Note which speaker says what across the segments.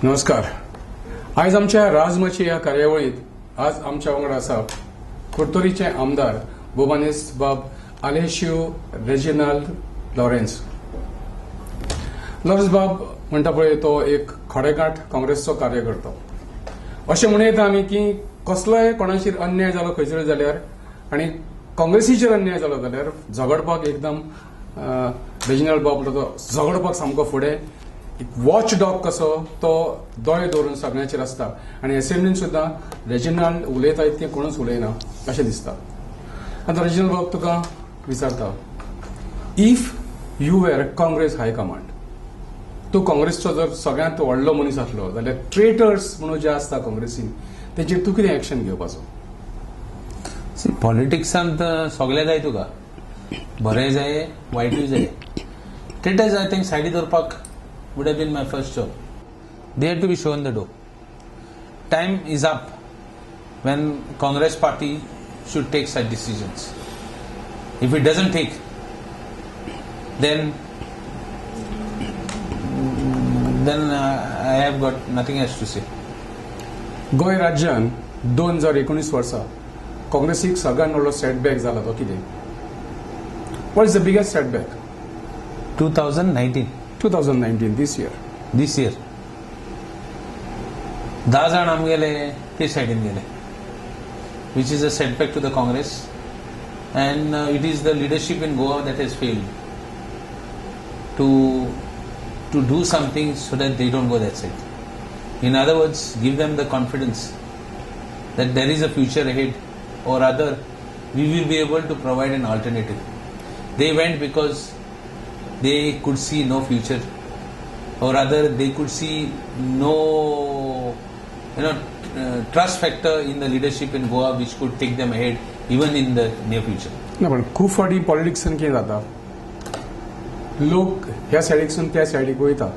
Speaker 1: नमस्कार. आज आमच्या राजमची ह्या कार्यावळीत आज आमच्या वांगडा आसा कुर्तोरीचे आमदार बोबानेस बाब आलेशियो रेजिनाल्ड लॉरेन्स. लॉरेन्स बाब म्हणटा पळय तो एक खोडेगांठ काँग्रेसचो कार्यकर्तो. अशें म्हणून येता आमी की कसलोय कोणाचेर अन्याय जालो खंयसर जाल्यार आनी काँग्रेसीचेर अन्याय जालो जाल्यार झगडपाक एकदम रेजिनाल्ड बाब तो झगडपाक सामको फुडें. एक वॉच डॉग कसो तो दोळे दवरून सगळ्यांचेर आसता आनी असेंब्लीन सुद्दां रेजिनाल्ड उलयता इतकें कोणूच उलयना अशें दिसता. आतां रेजिनाल्ड बाब तुका विचारता, if you were Congress high command, तूं काँग्रेसचो जर सगळ्यांत व्हडलो मनीस आसलो जाल्यार ट्रेटर्स म्हणून जे आसता काँग्रेसीन तेचेर तूं कितें एक्शन घेवपाचो?
Speaker 2: पॉलिटिक्सांत सगळें जाय तुका, बरें जाय वायटूय जाय. ट्रेटर्स आय थिंक सायडीक दवरपाक would have been my first job. They had to be shown the door. Time is up when Congress party should take such decisions. If it doesn't take, then I have got nothing else to say.
Speaker 1: Goa राज्यान 2019 वर्सा काँग्रेसीक सगळ्यात व्हडलो setback जाला तो कितें? What is the biggest setback? 2019 this year.
Speaker 2: 10 जाण आमगेले ते सायडीन गेले, which is a setback to the Congress, and it is the leadership in Goa that has failed to do something so that they don't go that side. In other words, give them the confidence that there is a future ahead, or rather we will be able to provide an alternative. They went because they could see no future, or rather they could see no trust factor in the leadership in Goa which could take them ahead even in the near future.
Speaker 1: ना पण खूब फावटी पॉलिटिक्सान कितें जाता, लोक ह्या सायडीकसून त्या सायडीक वयता.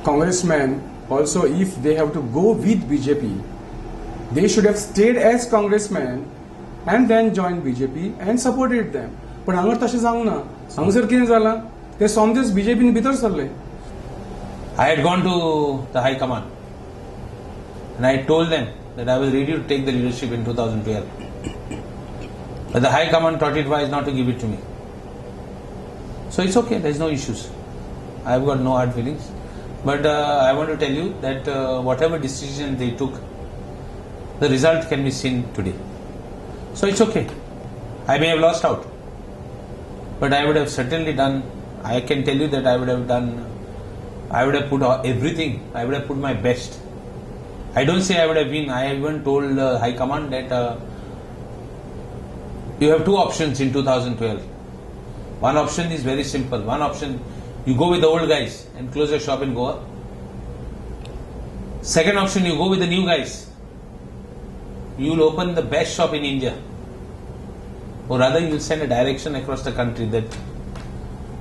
Speaker 1: Congressman also if they have to go with BJP, they should have stayed as congressman and then join BJP and supported them. पण हांगा तशें जावंक ना. हांगासर कितें जालां, ते सोमतेच बीजेपीन भितर सरले.
Speaker 2: I had gone to the High Command and I told them that I was ready to take the leadership in 2012. But the High Command thought it wise not to give it to me. So it's okay, there's no issues. I've got no hard feelings. But I want to tell you that whatever decision they took, the result can be seen today. So it's okay. I may have lost out, but I would have certainly done, I can tell you that I would have put everything, I would have put my best. I don't say I would have been, I even told High Command that you have two options in 2012. One option is very simple. One option, you go with the old guys and close your shop in Goa. Second option, you go with the new guys. You will open the best shop in India. Or rather, you will send a direction across the country that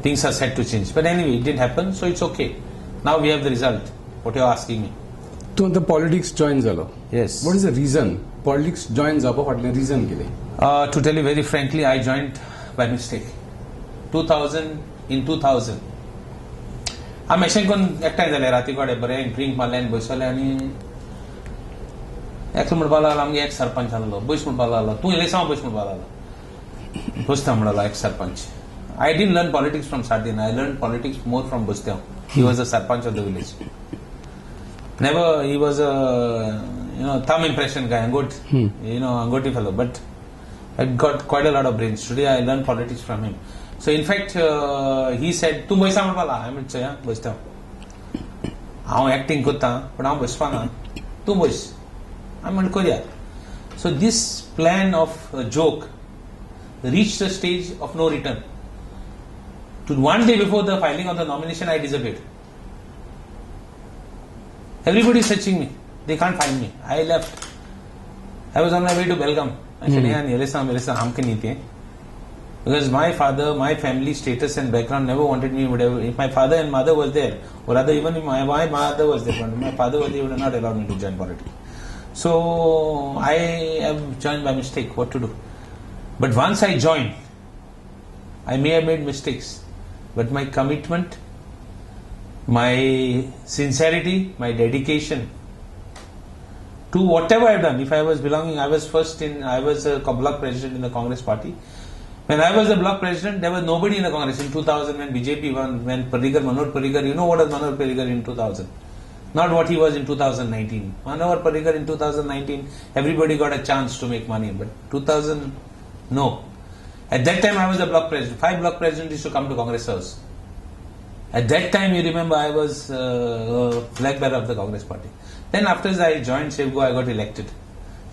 Speaker 2: things are set to change. But anyway, it didn't happen, so it's okay. Now we have the result. What you're asking me.
Speaker 1: तूं आतां politics join जालो.
Speaker 2: Yes.
Speaker 1: What is the reason? Politics join जावपा फाटलें reason कितें?
Speaker 2: To tell you very frankly, I joined by mistake. 2000. आमी अशें करून एकठांय जाले राती कडेन बरें ड्रिंक मारलें आनी बसले आनी एक म्हणपा लागलो आमगे एक सरपंच आसलो, बस म्हणपा लागलो, तूं इलें सांग बस म्हणपा लागलो. बसता म्हणलो एक sarpanch. I didn't learn politics from Sardin. I learned politics more from Bustev. He was the sarpanch of the village. Never, he was a thumb impression guy, Angoti fellow. But I got quite a lot of brains. Today I learned politics from him. So in fact, he said, "Tu boisa म्हणपाला." I mean, yeah, Bustev. हांव acting करता, पण हांव बसपाना. तूं बस. I mean, Koya. So this plan of a joke reached a stage of no return. To one day before the filing of the nomination, I disappeared. Everybody is searching me. They can't find me. I left. I was on my way to Belgaum. I said, because my father, my family status and background never wanted me, whatever. If my father and mother was there, or rather even if my mother was there, but my father was there, would have not allowed me to join politics. So I have joined by mistake. What to do? But once I joined, I may have made mistakes, but my commitment my sincerity, my dedication to whatever I've done. If I was belonging, I was a block president in the Congress party. When I was the block president, there was nobody in the Congress. In 2000, when BJP won, when Manoj Parrikar, you know what was Manoj Parrikar in 2000? Not what he was in 2019. Manoj Parrikar in 2019, everybody got a chance to make money. But 2000, no. At that time, I was the block president. 5 block presidents used to come to Congress House. At that time, you remember, I was flag bearer of the Congress party. Then after I joined SAFEGO, I got elected.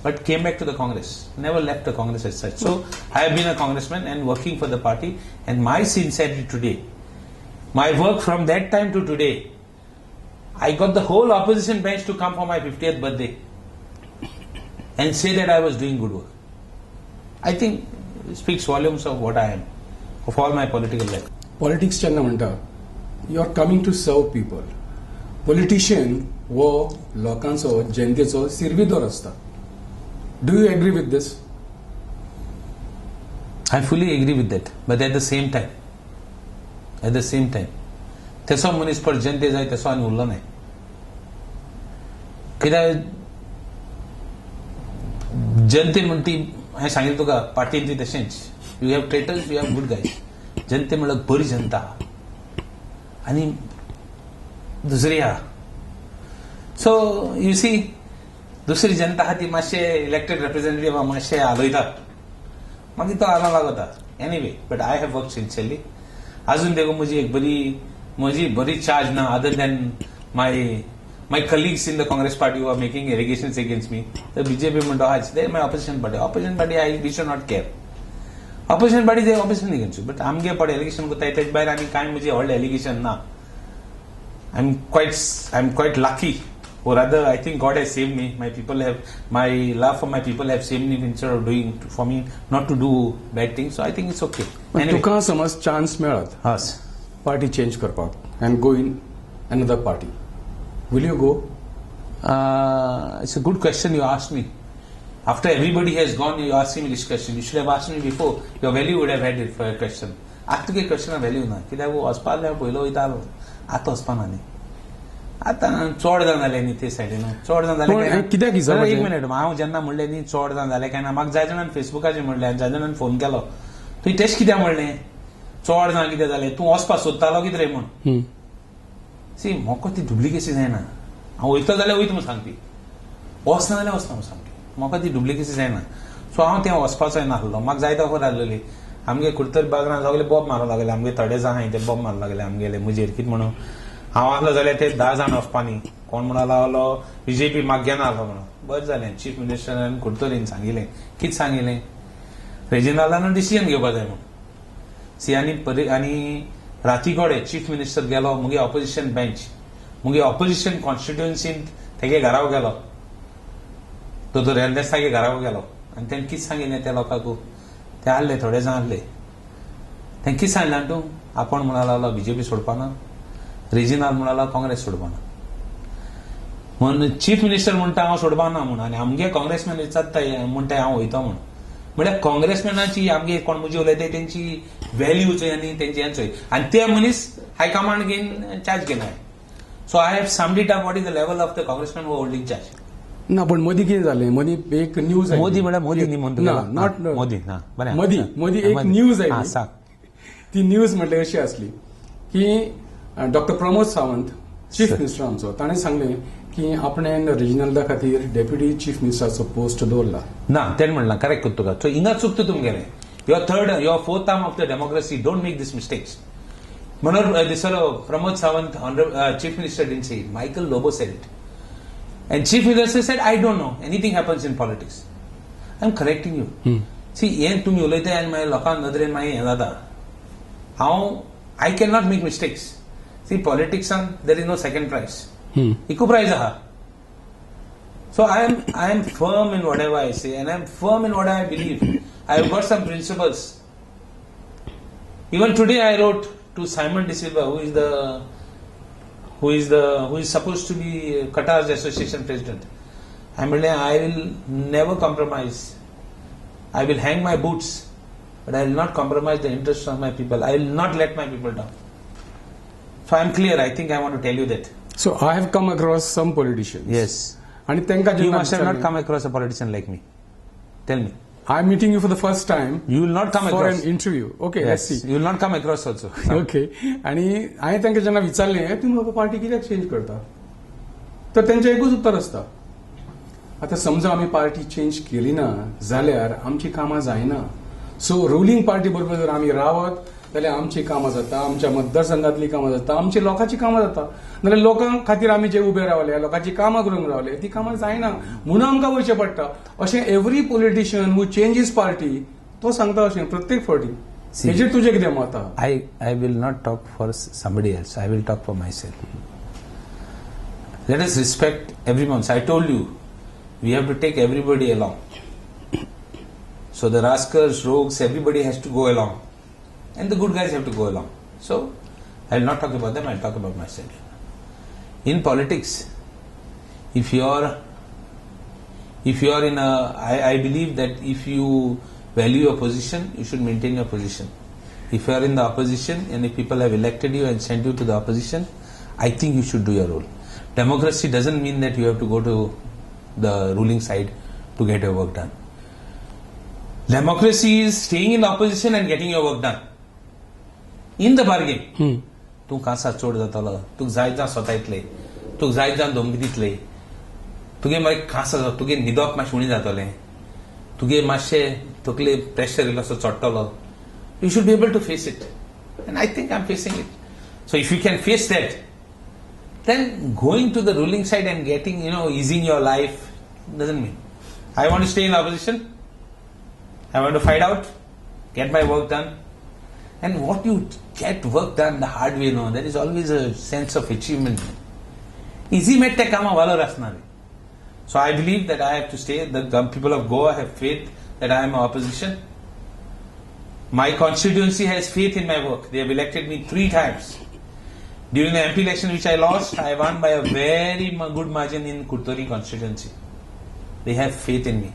Speaker 2: But came back to the Congress. Never left the Congress as such. So, I have been a congressman and working for the party. And my sincerity today, my work from that time to today, I got the whole opposition bench to come for my 50th birthday and say that I was doing good work. I think it speaks volumes of what I am, of all my political life.
Speaker 1: Politics जेन्ना म्हणटा you are coming to serve people. Politician वो लोकांचो जनतेचो सिरविदोर असता. Do you agree with this?
Speaker 2: I fully agree with that. But at the same time, तेसो मनीस पर जनते जाय तेसो आनी उरलो नाय. कित्याक जनते म्हणटी हांवें सांगिल्लें तुका पार्टीन ती तशेंच. You have traitors, you have good guys. जनते म्हणल्यार बरी जनता आनी दुसरी आहा. सो यू सी दुसरी जनता आहा ती मातशे इलेक्टेड रिप्रेझेंटेटिव्ह मातशे हालयता मागीर तो आला लागता. Anyway but I have work sincerely. अजून देखून म्हजी बरी चार्ज ना other than my colleagues in the Congress party who are making allegations against me. The BJP म्हणटा they are my opposition party. Opposition party we should not care. Opposition party they opposition against you. But आमगे per allegation कोताय तेज भायर आनी कांय म्हजे व्हडले allegation ना. I'm quite lucky. Or rather, I think God has saved me. My love for my people have saved me instead of doing for me not to do bad things. So I think it's okay. Anyway.
Speaker 1: तुका समज chance मेळत
Speaker 2: Yes.
Speaker 1: Party change करपाक and go in another party. Will you go?
Speaker 2: It's a good question you asked me. After everybody has gone, you asking me this question. You should have asked me before. Your value would have had it for a question. आता तुगे question value ना कित्याक वचपाक पयलो वयतालो आतां वचपाना न्ही. आतां चड जावन जालें न्ही ते सायडीन चड जावन जालें
Speaker 1: कित्याक
Speaker 2: एक मिनिट हांव जेन्ना म्हणलें न्ही चड जावन जालें काय ना म्हाका जाय जाणांनी फेसबुकाचेर म्हणलें जाय जाणांनी फोन केलो तुवें टेस्ट कित्याक म्हणलें चड जावन कितें जालें तूं वचपाक सोदतालो कितें रे म्हूण. सी म्हाका ती डुप्लिकेसी जायना. हांव वयता जाल्यार वयता म्हूण सांगपी वचना जाल्यार वचना म्हूण सांगपी. म्हाका ती डुप्लिकेसी जायना. सो हांव थंय वचपाचोय नासलो. म्हाका जाय तो आहलेली आमगे कुर्तर बागरां सगळे बॉब मारूंक लागले. आमगे थोडे जाण आहाय ते बॉब मारूंक लागले आमगेले मुजेर कितें म्हणून हांव आहलो जाल्यार ते 10 जाण वचपानी कोण म्हणून आहलो बीजेपी म्हाका घेना आहलो म्हणून. बरें जालें चीफ मिनिस्टरान कुर्तोरीन सांगिल्लें कितें सांगिल्लें रेजिनाल्डान डिसिजन घेवपाक जाय म्हणून. सी आनी रातीकोडे चीफ मिनिस्टर गेलो मुगे ऑपोजिशन बेंच मुगे ऑपोजिशन कॉन्स्टिट्युएन्सीन तेगे घराव गेलो तो रेल्वेस तागे घराव गेलो आनी तेणें कितें सांगिल्लें त्या लोकांक ते आहले थोडे जाण आहले तें कितें सांगलें तूं आपण म्हणून बीजेपी सोडपाना रेजिनाल म्हणून काँग्रेस सोडपाना म्हणून चीफ मिनिस्टर म्हणटा हांव सोडपाना म्हणून आनी आमगे काँग्रेसमॅन विचारता म्हणटा हांव वयता म्हणून. म्हळ्यार काँग्रेसमॅनाची आमगे कोण मुजी उलयताय तेंची व्हॅल्यू चोय आनी तेंची हें चोय आनी ते मनीस हायकमांड घेवन चार्ज केलाय. So I have summed it up what is the level of the congressman who holding charge.
Speaker 1: ना पण मदीं कितें जालें मदीं एक न्यूज
Speaker 2: मोदी म्हळ्यार मोदी न्ही म्हणटा
Speaker 1: नॉट
Speaker 2: मोदी ना बरें
Speaker 1: मदीं एक न्यूज आयली.
Speaker 2: सांग.
Speaker 1: ती न्यूज म्हटल्यार अशी आसली की doctor Pramod Sawant chief minister आमचो ताणें सांगलें की आपणें रिजनला खातीर डेप्युटी चीफ मिनिस्टराचो पोस्ट दवरला.
Speaker 2: ना तेणें म्हणलां करेक्ट करता तुका. सो हिंगा चुकता तुमगेलें. your fourth term of the democracy, don't make these mistakes. Pramod Sawant, Chief Minister didn't say it. Michael Lobo said it. And Chief Minister said, I don't know. Anything happens in politics. I'm correcting you. See, yen tumi ulayta and my lokan nadren my anada. How I cannot make mistakes. See, politics there is no second prize. Equal prize aha. So I am firm in whatever I say, and I am firm in what I believe. I have got some principles. Even today I wrote to Simon De Silva, who is supposed to be Qatar's association president. I will never compromise. I will hang my boots, but I will not compromise the interests of my people. I will not let my people down. So I'm clear. I think I want to tell you that.
Speaker 1: So I have come across some politicians.
Speaker 2: Yes.
Speaker 1: आणि त्यांना
Speaker 2: You must have not come across a politician like me. Tell me.
Speaker 1: I'm meeting you for the first time
Speaker 2: You will not come
Speaker 1: for
Speaker 2: across.
Speaker 1: an interview. Okay, let's
Speaker 2: Yes.
Speaker 1: see.
Speaker 2: You will not come across also.
Speaker 1: Okay आणि हांवें तांकां जेन्ना विचारलें तुम्ही बाबा party कित्याक change करता तर तेंचें एकूच उत्तर आसता आतां समजा आमी पार्टी चेंज केली ना जाल्यार आमची कामां जायना सो रुलींग पार्टी बरोबर जर आमी रावत जाल्यार आमची कामां जाता आमच्या मतदारसंघातली कामां जाता आमची लोकांची कामां जाता नाल्यार लोकां खातीर आमी जे उबे रावले लोकांची कामां करूंक रावले ती कामां जायना म्हणून आमकां वयचें पडटा अशें एवरी पॉलिटिशियन हू चेंजीस पार्टी तो सांगता अशें प्रत्येक फावटी हेजेर तुजें कितें मत आहा
Speaker 2: I will not talk for somebody else. I will talk for myself. Let us respect everyone. So I told you, we have to take everybody along. So the rascals, rogues, everybody has to go along. And the good guys have to go along. So I will not talk about them, I will talk about myself. In politics, if you are in a, I believe that if you value your position, you should maintain your position. If you are in the opposition and if people have elected you and sent you to the opposition, I think you should do your role. Democracy doesn't mean that you have to go to the ruling side to get your work done. Democracy is staying in the opposition and getting your work done. In the bargain, तू कांसा चोड जातालो तुका जाय जावन स्वता येतले तुका जाय जावन धमकी दितले तुगे मागीर कांसा तुगे न्हिदप मातशें उणी जातलें तुगे मातशें तकले प्रेशर येयलो असो चडटलो you should be able to face it and I think I'm facing it. So if you can face that, then going to the ruling side and getting, easing your life doesn't mean. I want to stay in opposition. I want to fight out, get my work done. And what you get work done the hard way, there is always a sense of achievement. Easy mette kama valo rasnari. So I believe that I have to stay. The people of Goa have faith that I am an opposition. My constituency has faith in my work. They have elected me 3 times. During the MP election which I lost, I won by a very good margin in Kurtori constituency. They have faith in me.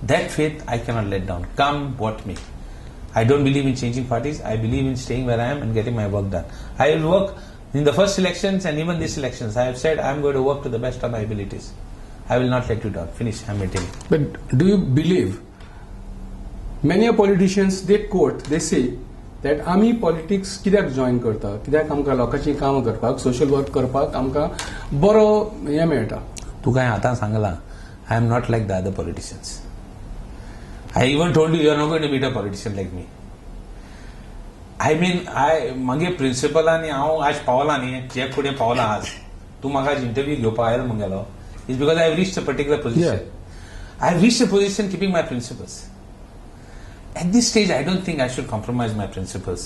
Speaker 2: That faith I cannot let down. Come what may. I don't believe in changing parties. I believe in staying where I am and getting my work done. I will work in the first elections and even these elections. I have said I am going to work to the best of my abilities. I will not let you down. Finish. I am maintaining.
Speaker 1: But do you believe many politicians they quote, they say that आमी politics कित्याक join करता कित्याक आमकां लोकांची कामां करपाक social work करपाक आमकां बरो हें मेळटा
Speaker 2: तू काय आतां Sangla I am not like the other politicians. I even told you are not going to meet a politician like me. I mean, मागे प्रिन्सिपलांनी हांव आज पावला न्ही जे फुडें पावला आज तूं म्हाका आज इंटरव्यू घेवपाक आयलो म्हणगेलो is because I have reached a particular position. I have reached a position keeping my principles. At this stage, I don't think I should compromise my principles.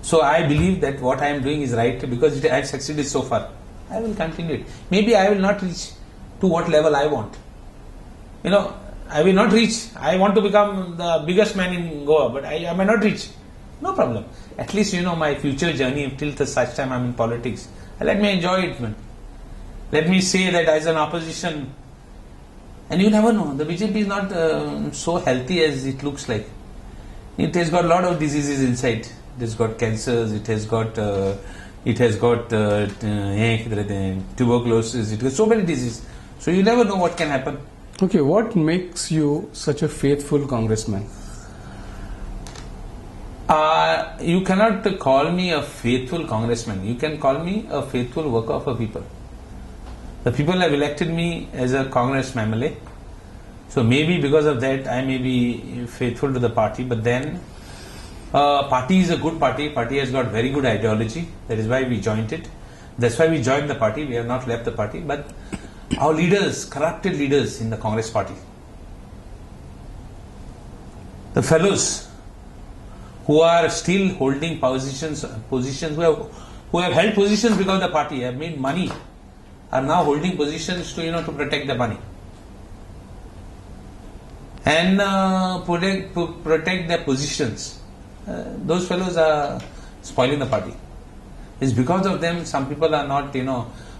Speaker 2: So I believe that what I am doing is right because I have succeeded so far. I will continue it. Maybe I will not reach to what level I want. I will not reach. I want to become the biggest man in Goa, but I may not reach. No problem. At least, my future journey till such time I'm in politics. Let me enjoy it, man. Let me say that as an opposition, and you never know, the BJP is not so healthy as it looks like. It has got a lot of diseases inside. It has got cancers. It has got tuberculosis. It has so many diseases. So you never know what can happen.
Speaker 1: Okay, what makes you such a faithful congressman?
Speaker 2: You cannot call me a faithful congressman. You can call me a faithful worker for people. The people have elected me as a Congress MLA. So maybe because of that, I may be faithful to the party. But then, party is a good party. Party has got very good ideology. That is why we joined it. That's why we joined the party. We have not left the party. But our leaders, corrupted leaders in the Congress party, the fellows who are still holding positions who have held positions because the party have made money, are now holding positions to protect the money and protect their positions. Those fellows are spoiling the party. It's because of them some people are not,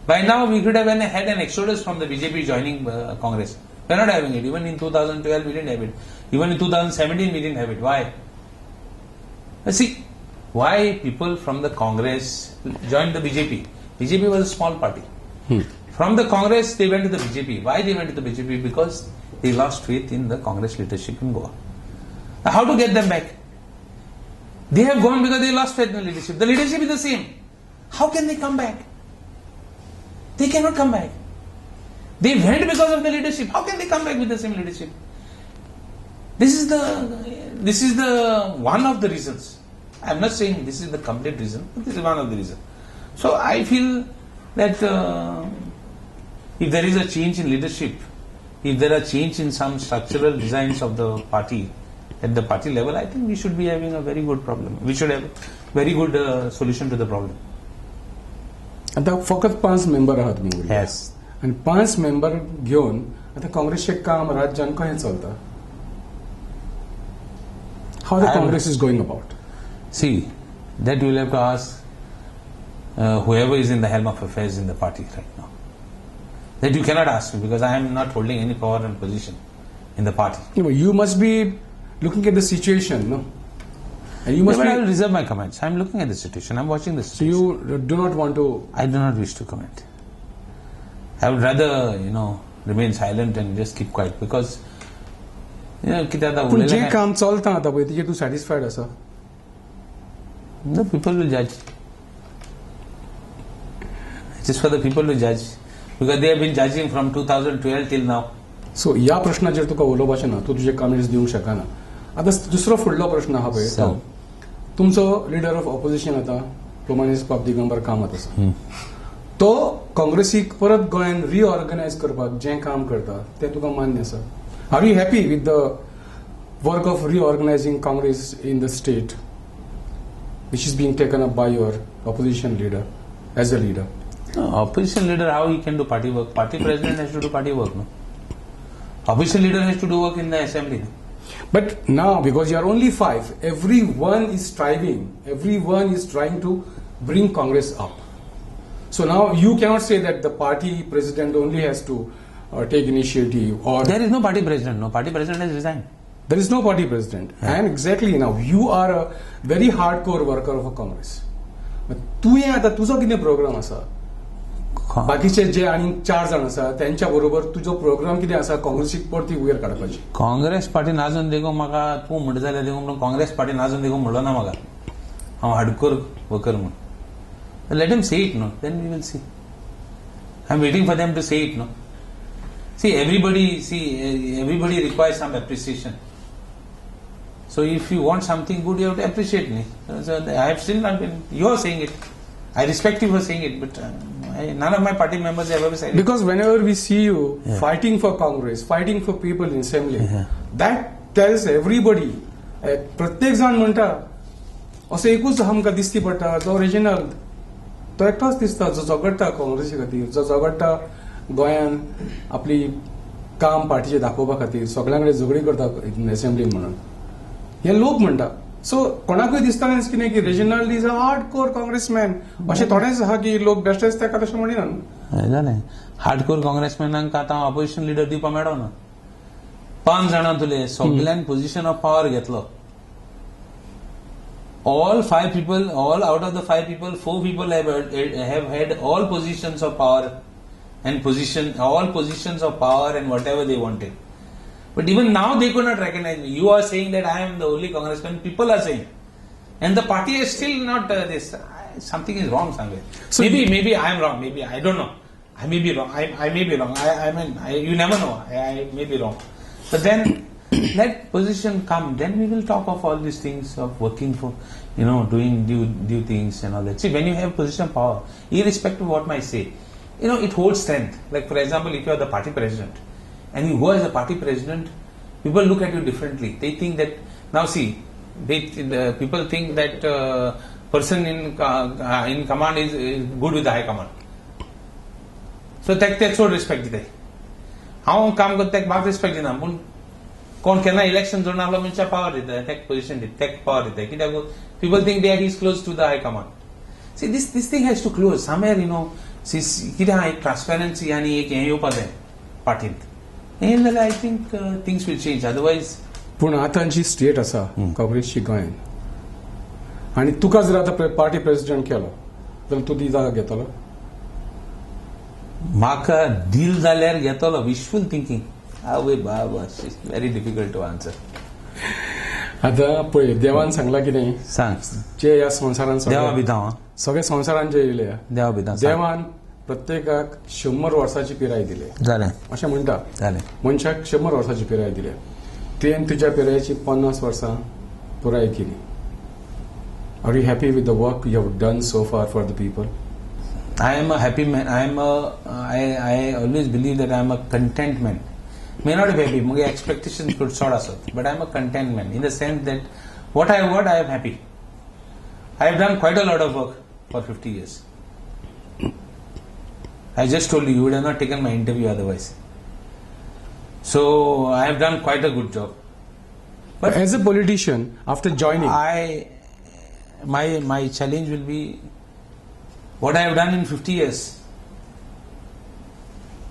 Speaker 2: by now we could have had an exodus from the BJP joining Congress. We're not having it. Even in 2012 we didn't have it. Even in 2017 we didn't have it. Why? See, why people from the Congress joined the BJP. BJP was a small party. From the Congress, they went to the BJP. Why they went to the BJP? Because they lost faith in the Congress leadership in Goa. Now, how to get them back? They have gone because they lost faith in the leadership. The leadership is the same. How can they come back? They cannot come back. They went because of the leadership. How can they come back with the same leadership? This is the one of the reasons. I am not saying this is the complete reason, but this is one of the reasons. So I feel that if there is a change in leadership, if there are change in some structural designs of the party at the party level, I think we should be having a very good problem. We should have very good solution to the problem.
Speaker 1: आता फकत 5 member आहात तुम्ही उरले.
Speaker 2: Yes.
Speaker 1: आणि 5 member घेऊन आता काँग्रेसचे काम राज्यान कशें चलता? How the Congress is going about?
Speaker 2: See, that you will have to ask whoever is in the helm of affairs in the party right now. That you cannot ask me because I am not holding any power and position in the party.
Speaker 1: You must be looking at the situation, no? And you must
Speaker 2: But I will
Speaker 1: be,
Speaker 2: reserve my comments. I am looking at the situation. I am watching the
Speaker 1: so
Speaker 2: situation.
Speaker 1: you do not want to.
Speaker 2: I do not wish to comment. I would rather, remain silent and just keep quiet because, किती आता
Speaker 1: पूण जे
Speaker 2: उरलेलं
Speaker 1: काम चलता आता पळय तेजे तूं सॅटिस्फायड आसा?
Speaker 2: the people will judge. It is for the people to judge because they have been judging from 2012 till now.
Speaker 1: सो ह्या प्रश्नाचेर तुका उलोवपाचें ना, तूं तुजे कमेंट्स दिवंक शकना. आतां दुसरो फुडलो प्रश्न आहा पळय तो तुमचो लिडर ऑफ ऑपोजिशन आतां प्रोमानीस बाब दिगंबर कामत आसा. तो काँग्रेसीक परत गोंयान रिऑर्गनायज करपाक जें काम करता तें तुका मान्य आसा? Are you happy with the work of reorganising Congress in the state which is being taken up by your opposition leader as a leader?
Speaker 2: Opposition leader, how he can do party work? Party president has to do party work, no? Opposition leader has to do work in the assembly. No?
Speaker 1: But now, because you are only 5, everyone is striving, everyone is trying to bring Congress up. So now you cannot say that the party president only has to take initiative or
Speaker 2: There is no party president. No, party president has resigned.
Speaker 1: there is no party president. And exactly now, you are a very hardcore worker of a Congress. But तुवें आतां तुजो कितें programme आसा? बाकीचे जे आनी 4 जाण आसा त्यांच्या बरोबर तुजो प्रोग्राम कितें आसा काँग्रेसीक परती वयर काडपाची?
Speaker 2: काँग्रेस पार्टी नाजून देखून म्हाका तूं म्हणटा जाल्यार देखून म्हणून काँग्रेस पार्टी नाजून देखून म्हणलो ना म्हाका हांव हार्डकोर वर्कर म्हणून. Let him say it no, then we will see. I am waiting for them to say it no. Everybody requires some appreciation. So if you want something good, you have to appreciate me. So I have still not been. You are saying it. I respect you for saying it, but none of my party members have ever said it.
Speaker 1: Because whenever we see you fighting for Congress, fighting for people in assembly, that tells everybody. प्रत्येक जाण म्हणटा असो एकूच आमकां दिसती पडटा जो original तो एकटोच दिसता जो झगडटा काँग्रेसी खातीर, जो झगडटा गोंयान आपली काम पार्टीचे दाखोवपा खातीर, सगळ्यां कडेन झगडी करता असेंब्लीन म्हणून हे लोक म्हणटा. सो कोणाकूय दिसता कितें की Reginald is a hard core congressman अशें थोडेंच आहा की लोक बेश्टेच ताका तशें म्हणिनात.
Speaker 2: जालें हार्डकोर काँग्रेसमॅनांक आतां ऑपोजिशन लिडर दिवपा मेळना. 5 जाणां तुले सगळ्यांक पोजिशन ऑफ पॉवर घेतलो. All 5 people, all out of the 5 people, 4 people have had all positions of power and all positions of power and whatever they wanted. But even now they could not recognize me. You are saying that I am the only congressman. People are saying, and the party is still not this. Something is wrong somewhere.
Speaker 1: So
Speaker 2: maybe I am wrong. Maybe I don't know. I may be wrong. I may be wrong. You never know. I may be wrong. But then let position come. Then we will talk of all these things of working for, doing due things and all that. See, when you have position of power, irrespective of what might say, it holds strength. Like for example, if you are the party president and you go as a party president, people look at you differently. They think that now see, people think that person in command is good with the high command. So that's so respect दिताय. हांव काम करता ताका म्हाका respect दिना पूण कोण केन्ना election जोडून आपल्या मनशाक पावर दिता ताका पोजिशन दिता ताका पावर दिता कित्याक people think that he is close to the high command. See, this thing has to close somewhere. कितें आहा एक ट्रान्सपेरन्सी आनी एक हें येवपा जाय पार्टींत. हें जाल्यार I think things will change. Otherwise
Speaker 1: पूण आतां जी स्टेट आसा काँग्रेसची गोंयान आनी तुका जर आतां पार्टी प्रेसिडेंट केलो जाल्यार तूं ती जागा घेतलो.
Speaker 2: म्हाका डील जाल्यार घेतलो. विशफूल थिंकिंग. आवय बाबा, व्हेरी डिफिकल्ट टू आन्सर.
Speaker 1: आतां पळय, देवान सांगला कितें,
Speaker 2: सांग.
Speaker 1: जे ह्या संवसारान
Speaker 2: देवा भिता
Speaker 1: सगळे संवसारान जे येयले,
Speaker 2: देवा भिता.
Speaker 1: देवान प्रत्येकाक 100 वर्साची पिराय दिली
Speaker 2: जालें
Speaker 1: अशें म्हणटा.
Speaker 2: जालें.
Speaker 1: मनशाक 100 वर्साची पिराय दिली. तुवें तुज्या पिरायेची 50 वर्सां पुराय केली. Are you happy with the work you have done so far for the people?
Speaker 2: I am a happy man. I always believe that I am a content man. May not be happy. My expectations could sort us out, but I am a content man in the sense that what I have got, I am happy. I have done quite a lot of work for 50 years. I just told you, you would have not taken my interview otherwise. So I have done quite a good job.
Speaker 1: But as a politician, after joining,
Speaker 2: my challenge will be what I have done in 50 years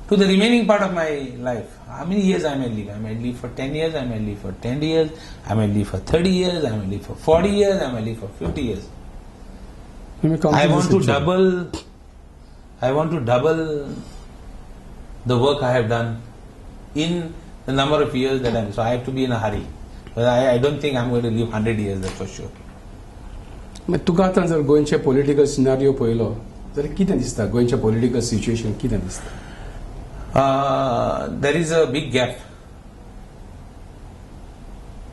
Speaker 2: to the remaining part of my life. How many years I may live? I may live for 10 years, I may live for 10 years, I may live for 30 years, I may live for 40 years, I may live for 50 years. I want to double the work I have done in the number of years that I am. So I have to be in a hurry. But I don't think I am going to live 100 years, that's for sure.
Speaker 1: तुका आतां जर गोंयचे political scenario पळयलो जाल्यार कितें दिसता? गोंयचे political situation कितें दिसता?
Speaker 2: There is a big gap.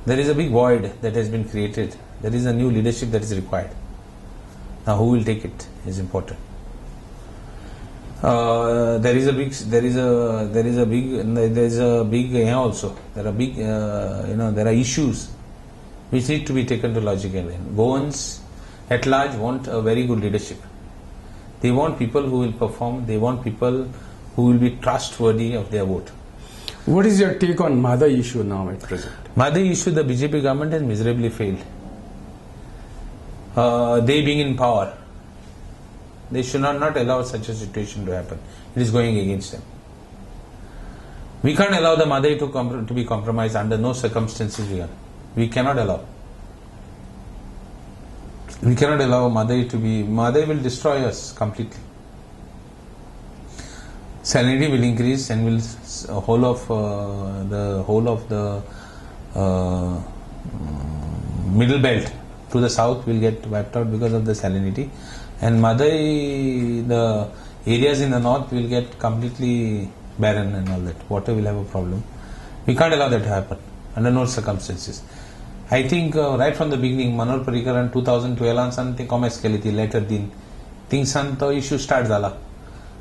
Speaker 2: There is a big void that has been created. There is a new leadership that is required. Now, who will take it is important. There is a big also. There are big, there are issues which need to be taken to logical end. Goans at large want a very good leadership. They want people who will perform. They want people who will be trustworthy of their vote.
Speaker 1: What is your take on Madai issue now at present?
Speaker 2: Madai issue, the BJP government has miserably failed. They being in power, they should not allow such a situation to happen. It is going against them. We can't allow the Madai to be compromised under no circumstances. We cannot allow. We cannot allow Madai to be. Madai will destroy us completely. Salinity will increase and will the whole of the middle belt to the south will get wiped out because of the salinity, and Madai, the areas in the north will get completely barren and all that. Water will have a problem. We can't allow that to happen under no circumstances. I think right from the beginning, Manor Parrikar in 2012 and comments केली ती later दिन थिंगसान तो issue start झाला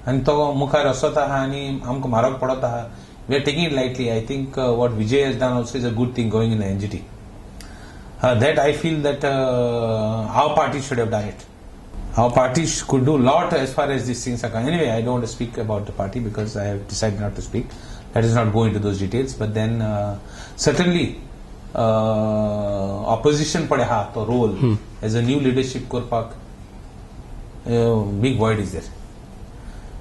Speaker 2: आणि तो मुखार असत आहा आणि आमकां म्हारग पडत आहा. We are taking it lightly. I think what Vijay has done also is a good thing going in the NGT. That I feel that our party should have done it. Our party could do a lot as far as these things are concerned. Anyway, I don't want to speak about the party because I have decided not to speak. Let us not go into those details. But then certainly opposition pade ha to role as a new leadership korpak big void is there.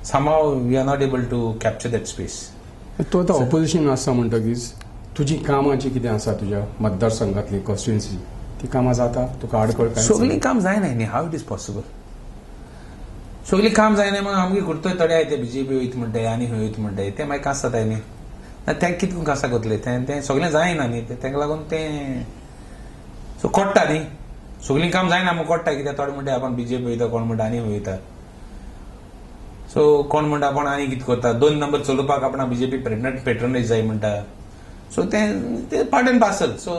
Speaker 2: Somehow we are not able to capture that space.
Speaker 1: तो आता opposition आसा म्हणटकीच तुजी कामां जी कितें आसा तुज्या मतदारसंघातली constituency ती कामां जाता तुका आडखळ काय
Speaker 2: सगळीं काम जायना न्ही. How it is possible? सगळीं काम जायना मग आमगे कुर्तोय थोडे आहाय ते बीजेपी वयत म्हणटाय आनी खंय वयत म्हणटाय ते मागीर कांस जाताय न्ही. तें कितून कांसा करतले तें सगळें जायना न्ही. तेका लागून तें सो कोट्टा न्ही. सगळीं काम जायना मग कोट्टा कित्याक थोडे म्हणटाय आपण बीजेपी वयता कोण म्हणटा आनी खंय वयता. सो कोण म्हणटा आपण आनी कितें करता 2 नंबर चलोवपाक आपण बीजेपी पेट्रोनेज जाय म्हणटा. सो ते पार्ट एंड पार्सल. सो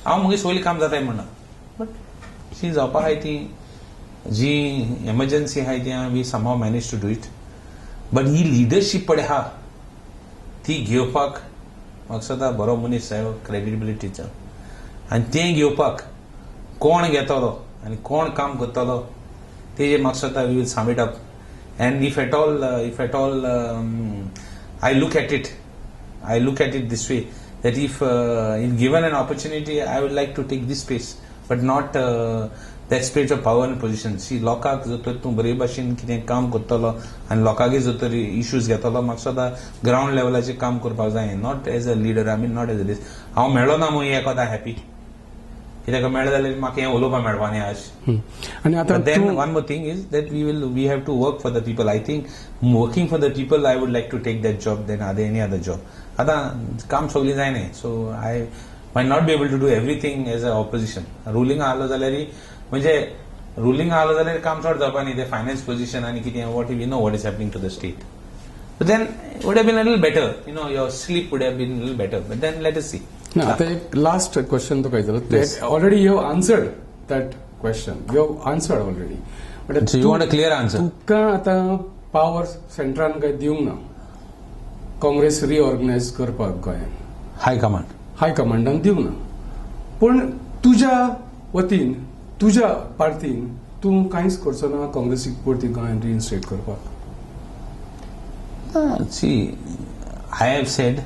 Speaker 2: हांव मुगे सगळीं काम जाताय म्हणना. बट शी जावपा आहाय ती जी एमर्जन्सी आहाय ती we somehow manage to do it. But ही लिडरशीप पडे हा ती घेवपाक म्हाका सदां बरो मनीस जायो क्रेडिबिलिटीचो आनी तें घेवपाक कोण घेतलो आनी कोण काम करतलो तेजे म्हाका सदां we will sum it up. And if at all I look at it this way, that if given an opportunity, I would like to take this space, but not that space of power and position. See, लोकांक जर तूं बरे भाशेन कितें काम करतलो आनी लोकांगे जर तर इश्यूज घेतलो म्हाका सदां ग्राउंड लेवलाचेर काम करपाक जाय. Not as a leader, I mean not as a this. हांव मेळ्ळो ना म्हणून एकोदा हॅपी. कित्याक मेळ्ळें जाल्यार म्हाका हें उलोवपाक मेळपा न्ही आज.
Speaker 1: आनी आतां
Speaker 2: But then
Speaker 1: तूं
Speaker 2: one more thing is that we have to work for the people. I think working for the people, I would like to take that job than any other job. आता काम सगळी जायना, so I might not be able to do everything as a opposition. Ruling आलो जाल्यार म्हणजे ruling आलो जाल्यार काम चड जावपा न्ही, ते फायनान्स पोजिशन आनी कितें what we know what is happening to the state. But then it would have been a little better. Your sleep would have been a little better. But then let us see.
Speaker 1: ना आता एक last question तो काय झालं already you have answered that question you have answered already
Speaker 2: So you want a clear answer?
Speaker 1: तुका आता power सेंट्रान काय दिवंक ना काँग्रेस रिऑर्गनायज करपाक गोंयांत
Speaker 2: High command.
Speaker 1: हायकमांडान दिवंक ना पण तुज्या वतीन तुज्या पार्टीन तूं कांयच करचो ना काँग्रेसीक परती गोंयांत रिइन्स्टेट करपाक.
Speaker 2: See, I have said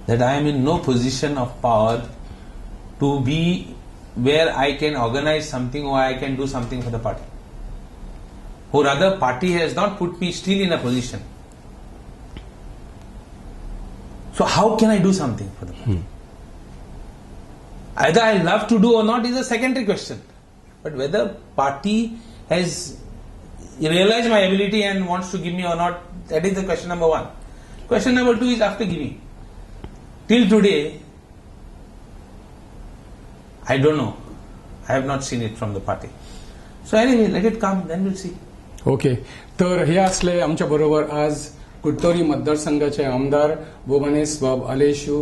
Speaker 2: that I am in no position of power to be where I can organize something or I can do something for the party. Or rather, party has not put me still in a position. So how can I do something for the party? Either I love to do or not is a secondary question. But whether party has realized my ability and wants to give me or not, that is the question number one. Question number two is after giving. Till today, I don't know. I have not seen it from the party. So anyway, let it come, then we'll see.
Speaker 1: Okay तर हे असले आमच्या बरोबर आज कुट्टोरी मतदारसंघाचे आमदार बोबानेस बाब आलेशू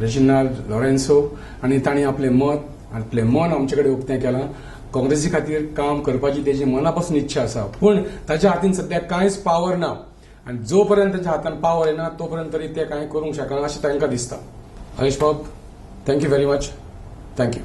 Speaker 1: Reginald Lourenço आणि तांणी आपले मन आमचे कडेन उक्तें केलां. काँग्रेसी खातीर काम करपाची तेजी मनापासून इच्छा आसा पूण ताच्या हातीन सध्या कांयच पावर ना आनी जो पर्यंत ताच्या हातान पावर येना तो पर्यंत तरी ते कांय करूंक शकना अशें तांकां दिसता. हरीश बाब थँक्यू व्हेरी मच. थँक्यू.